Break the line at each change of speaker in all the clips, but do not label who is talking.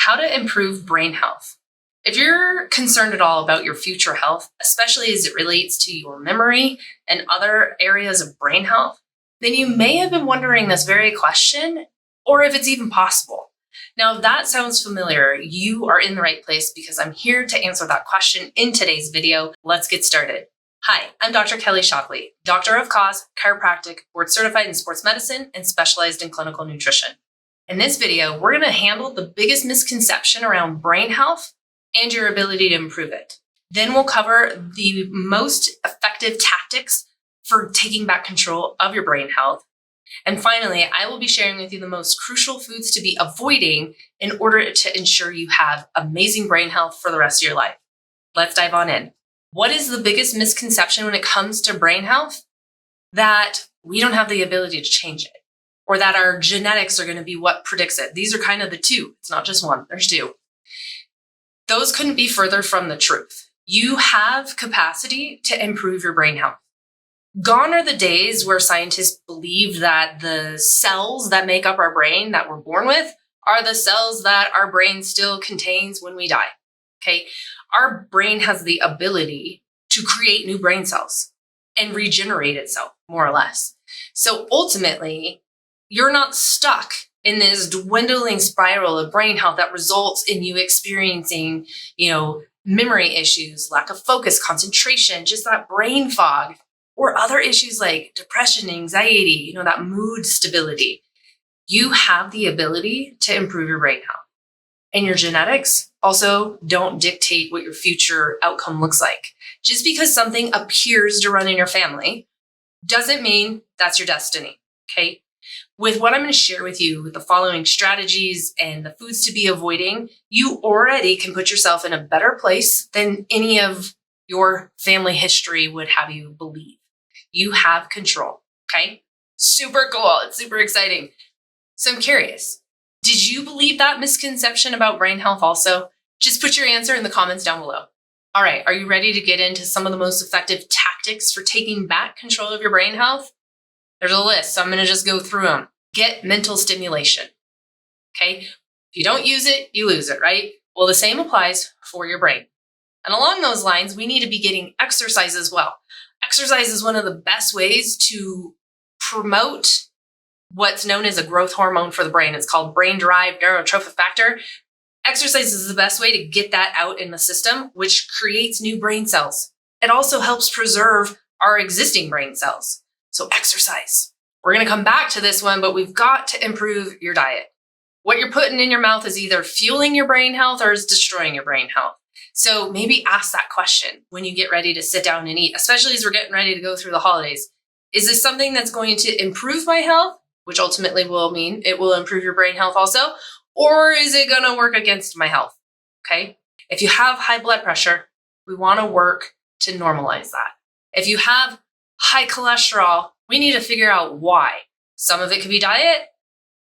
How to improve brain health. If you're concerned at all about your future health, especially as it relates to your memory and other areas of brain health, then you may have been wondering this very question, or if it's even possible. Now, if that sounds familiar, you are in the right place because I'm here to answer that question in today's video. Let's get started. Hi, I'm Dr. Kelly Shockley, Doctor of Cause, chiropractic, board certified in sports medicine, and specialized in clinical nutrition. In this video, we're going to handle the biggest misconception around brain health and your ability to improve it. Then we'll cover the most effective tactics for taking back control of your brain health. And finally, I will be sharing with you the most crucial foods to be avoiding in order to ensure you have amazing brain health for the rest of your life. Let's dive on in. What is the biggest misconception when it comes to brain health? That we don't have the ability to change it, or that our genetics are going to be what predicts it. These are kind of the two. It's not just one, there's two. Those couldn't be further from the truth. You have capacity to improve your brain health. Gone are the days where scientists believe that the cells that make up our brain that we're born with are the cells that our brain still contains when we die. Okay? Our brain has the ability to create new brain cells and regenerate itself, more or less. So ultimately, you're not stuck in this dwindling spiral of brain health that results in you experiencing, memory issues, lack of focus, concentration, just that brain fog, or other issues like depression, anxiety, that mood stability. You have the ability to improve your brain health. And your genetics also don't dictate what your future outcome looks like. Just because something appears to run in your family doesn't mean that's your destiny, okay? With what I'm going to share with you, with the following strategies and the foods to be avoiding, you already can put yourself in a better place than any of your family history would have you believe. You have control, okay? Super cool. It's super exciting. So I'm curious, did you believe that misconception about brain health also? Just put your answer in the comments down below. All right, are you ready to get into some of the most effective tactics for taking back control of your brain health? There's a list, so I'm going to just go through them. Get mental stimulation, okay? If you don't use it, you lose it, right? Well, the same applies for your brain. And along those lines, we need to be getting exercise as well. Exercise is one of the best ways to promote what's known as a growth hormone for the brain. It's called brain-derived neurotrophic factor. Exercise is the best way to get that out in the system, which creates new brain cells. It also helps preserve our existing brain cells. So exercise. We're going to come back to this one, but we've got to improve your diet. What you're putting in your mouth is either fueling your brain health or is destroying your brain health. So maybe ask that question when you get ready to sit down and eat, especially as we're getting ready to go through the holidays. Is this something that's going to improve my health, which ultimately will mean it will improve your brain health also, or is it going to work against my health? Okay. If you have high blood pressure, we want to work to normalize that. If you have high cholesterol, we need to figure out why. Some of it could be diet.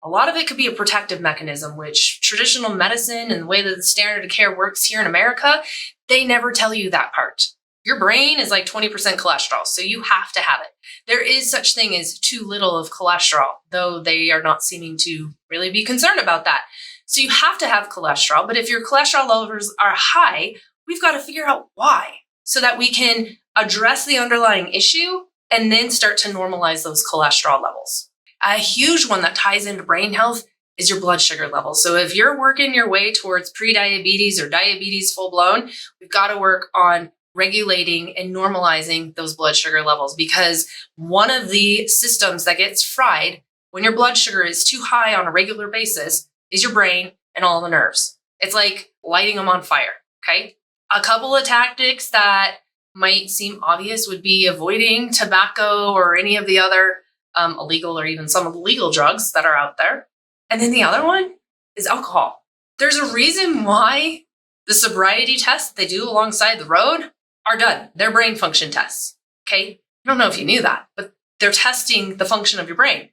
A lot of it could be a protective mechanism, which traditional medicine and the way that the standard of care works here in America, they never tell you that part. Your brain is like 20% cholesterol, so you have to have it. There is such thing as too little of cholesterol, though they are not seeming to really be concerned about that. So you have to have cholesterol, but if your cholesterol levels are high, we've got to figure out why so that we can address the underlying issue and then start to normalize those cholesterol levels. A huge one that ties into brain health is your blood sugar level. So if you're working your way towards prediabetes or diabetes full blown, we've got to work on regulating and normalizing those blood sugar levels, because one of the systems that gets fried when your blood sugar is too high on a regular basis is your brain and all the nerves. It's like lighting them on fire, okay? A couple of tactics that might seem obvious would be avoiding tobacco or any of the other illegal or even some of the legal drugs that are out there. And then the other one is alcohol. There's a reason why the sobriety tests that they do alongside the road are done. They're brain function tests, okay? I don't know if you knew that, but they're testing the function of your brain.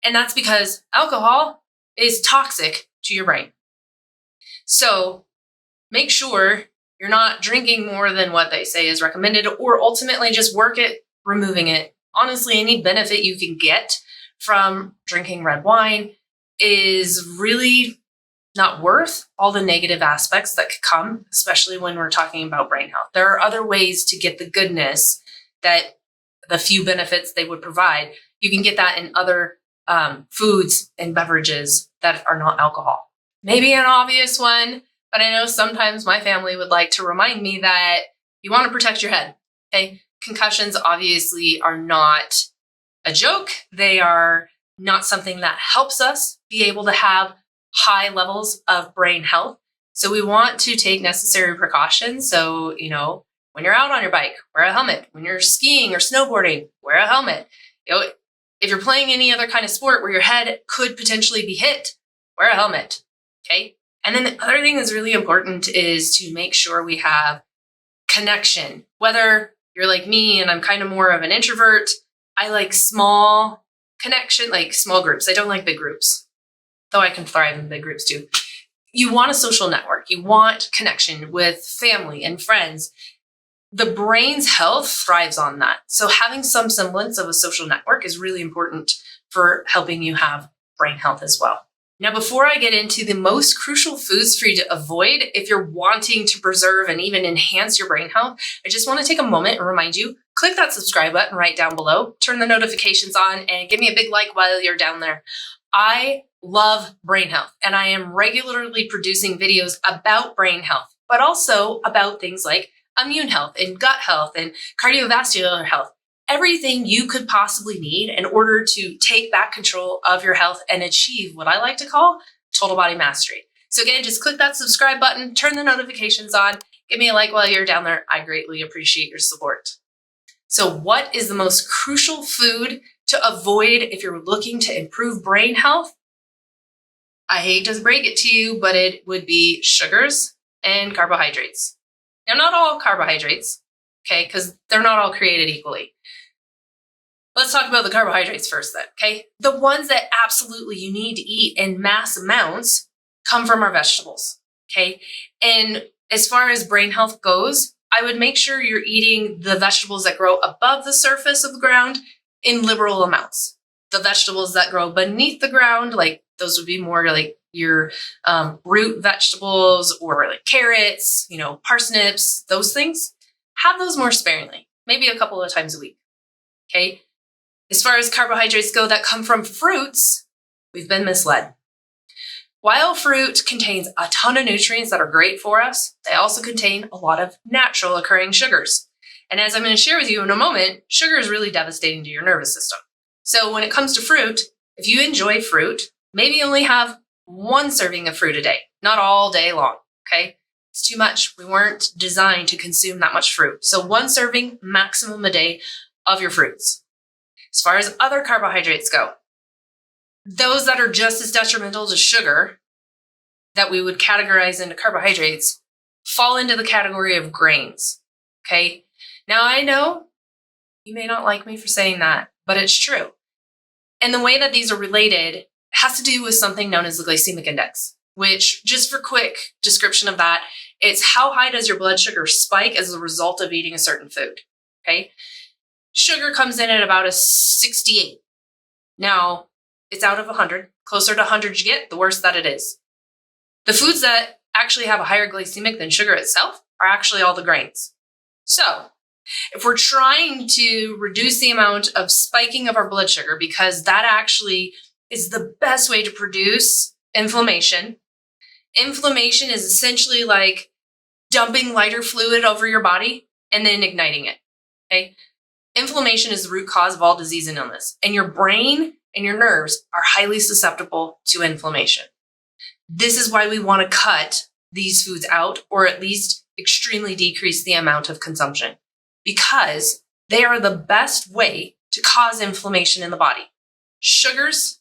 And that's because alcohol is toxic to your brain. So make sure you're not drinking more than what they say is recommended, or ultimately just work at removing it. Honestly, any benefit you can get from drinking red wine is really not worth all the negative aspects that could come, especially when we're talking about brain health. There are other ways to get the goodness that the few benefits they would provide. You can get that in other foods and beverages that are not alcohol. Maybe an obvious one, but I know sometimes my family would like to remind me that you want to protect your head. Okay, concussions obviously are not a joke. They are not something that helps us be able to have high levels of brain health. So we want to take necessary precautions. So, when you're out on your bike, wear a helmet. When you're skiing or snowboarding, wear a helmet. If you're playing any other kind of sport where your head could potentially be hit, wear a helmet. Okay. And then the other thing that's really important is to make sure we have connection. Whether you're like me and I'm kind of more of an introvert, I like small connection, like small groups. I don't like big groups, though I can thrive in big groups too. You want a social network. You want connection with family and friends. The brain's health thrives on that. So having some semblance of a social network is really important for helping you have brain health as well. Now, before I get into the most crucial foods for you to avoid if you're wanting to preserve and even enhance your brain health, I just want to take a moment and remind you, click that subscribe button right down below, turn the notifications on, and give me a big like while you're down there. I love brain health, and I am regularly producing videos about brain health, but also about things like immune health and gut health and cardiovascular health. Everything you could possibly need in order to take back control of your health and achieve what I like to call total body mastery. So again, just click that subscribe button, turn the notifications on, give me a like while you're down there. I greatly appreciate your support. So what is the most crucial food to avoid if you're looking to improve brain health? I hate to break it to you, but it would be sugars and carbohydrates. Now, not all carbohydrates, okay, because they're not all created equally. Let's talk about the carbohydrates first then, okay? The ones that absolutely you need to eat in mass amounts come from our vegetables, okay? And as far as brain health goes, I would make sure you're eating the vegetables that grow above the surface of the ground in liberal amounts. The vegetables that grow beneath the ground, like those would be more like your root vegetables or like carrots, parsnips, those things. Have those more sparingly, maybe a couple of times a week, okay? As far as carbohydrates go that come from fruits, we've been misled. While fruit contains a ton of nutrients that are great for us, they also contain a lot of natural occurring sugars. And as I'm going to share with you in a moment, sugar is really devastating to your nervous system. So when it comes to fruit, if you enjoy fruit, maybe only have one serving of fruit a day, not all day long, okay? It's too much. We weren't designed to consume that much fruit. So one serving maximum a day of your fruits. As far as other carbohydrates go, those that are just as detrimental to sugar that we would categorize into carbohydrates fall into the category of grains, okay? Now, I know you may not like me for saying that, but it's true. And the way that these are related has to do with something known as the glycemic index, which, just for quick description of that, it's how high does your blood sugar spike as a result of eating a certain food, okay? Sugar comes in at about a 68. Now, it's out of 100. Closer to 100 you get, the worse that it is. The foods that actually have a higher glycemic than sugar itself are actually all the grains. So, if we're trying to reduce the amount of spiking of our blood sugar, because that actually is the best way to produce inflammation. Inflammation is essentially like dumping lighter fluid over your body and then igniting it, okay? Inflammation is the root cause of all disease and illness, and your brain and your nerves are highly susceptible to inflammation. This is why we want to cut these foods out, or at least extremely decrease the amount of consumption, because they are the best way to cause inflammation in the body. Sugars,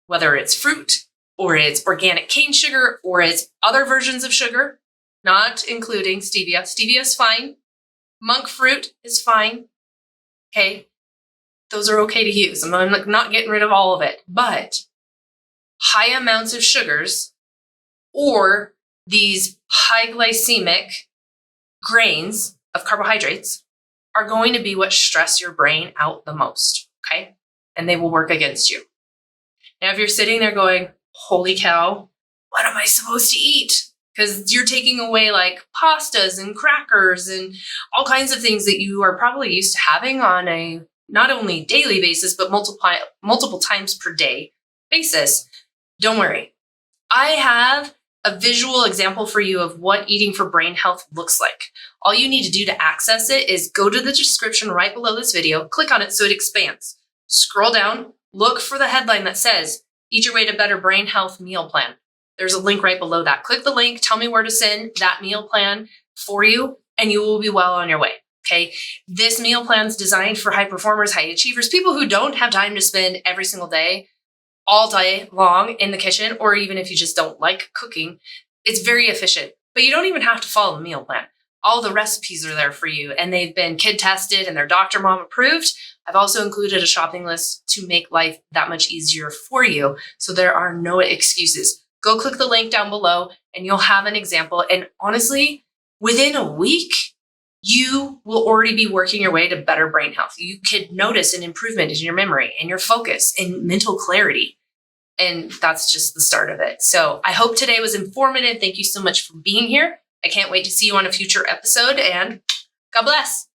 whether it's fruit or it's organic cane sugar or it's other versions of sugar, not including stevia. Stevia is fine. Monk fruit is fine. Okay, those are okay to use. I'm not getting rid of all of it, but high amounts of sugars or these high glycemic grains of carbohydrates are going to be what stress your brain out the most, okay? And they will work against you. Now, if you're sitting there going, holy cow, what am I supposed to eat? Because you're taking away like pastas and crackers and all kinds of things that you are probably used to having on a not only daily basis, but multiple times per day basis. Don't worry. I have a visual example for you of what eating for brain health looks like. All you need to do to access it is go to the description right below this video, click on it so it expands. Scroll down, look for the headline that says, Eat Your Way to Better Brain Health Meal Plan. There's a link right below that. Click the link, tell me where to send that meal plan for you, and you will be well on your way. Okay. This meal plan is designed for high performers, high achievers, people who don't have time to spend every single day, all day long in the kitchen, or even if you just don't like cooking. It's very efficient, but you don't even have to follow the meal plan. All the recipes are there for you, and they've been kid tested and they're Dr. Mom approved. I've also included a shopping list to make life that much easier for you, so there are no excuses. Go click the link down below and you'll have an example. And honestly, within a week, you will already be working your way to better brain health. You could notice an improvement in your memory and your focus and mental clarity. And that's just the start of it. So I hope today was informative. Thank you so much for being here. I can't wait to see you on a future episode, and God bless.